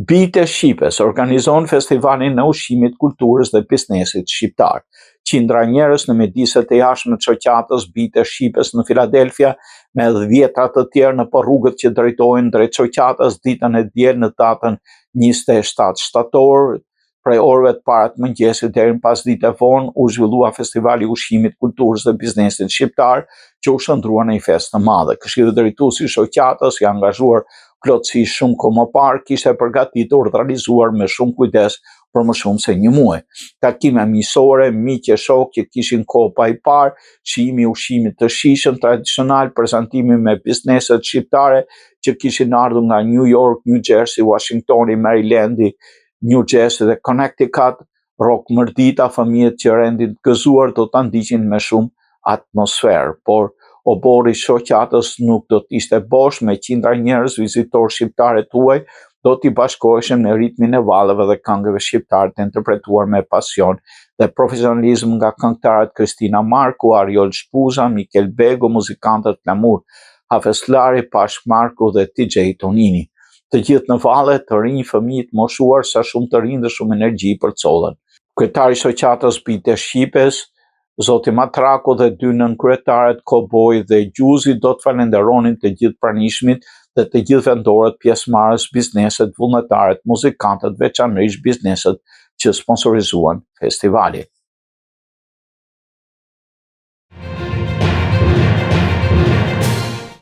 Bijtë e Shqipes organizon festivalin në ushqimit, kulturës dhe biznesit shqiptar. Qindra njerëz në mjediset e jashtme të shoqatës Bijtë e Shqipes në Filadelfia me dhjetra të tjerë në rrugët që drejtojnë drejt shoqatës ditën e diel në datën 27 shtator, prej orëve të para të mëngjesit deri në pasdite vonë u zhvillua festivali i ushqimit, kulturës dhe biznesit shqiptar, që u shndrua në një festë të madhe. Këshilli drejtuesi i shoqatës i angazhuar plotësisht shumë kohë më parë kishte përgatitur dhe realizuar me shumë kujdes për më shumë se një muaj. Takime miqësore, miq e shokë që kishin kohë pa i parë, shijimi i ushqimit të shijshëm tradicional, prezantimi me bizneset shqiptare që kishin ardhur nga New York, New Jersey, Washingtoni, Marylandi, New Jersey dhe Connecticut, rock mërdita, fëmijët që rendin të gëzuar do ta ndiqnin me shumë atmosferë, por obori i shoqatës nuk do të ishte bosh me qindra njerëz vizitorë shqiptare tuaj, do t'i bashkoheshin në ritmin e vallëve dhe këngëve shqiptare të interpretuar me pasion dhe profesionalizëm nga këngëtarët Kristina Marku, Ariol Shpuza, Mikel Bego, muzikantët Flamur Hafeslari, Pash Marku dhe TJ Tonini. Të gjithë në valle, të rinj, fëmijë të moshuar, sa shumë të rinj dhe shumë energji përcolën. Kryetari i shoqatës Bijtë e Shqipes, Zoti Matraku dhe dy nënkryetaret Koboj dhe Gjuzi do të falenderonin të gjithë pranishmit dhe të gjithë vendorët, pjesëmarrës, bizneset, vullnetarët, muzikantët, veçanërisht bizneset që sponsorizuan festivalin.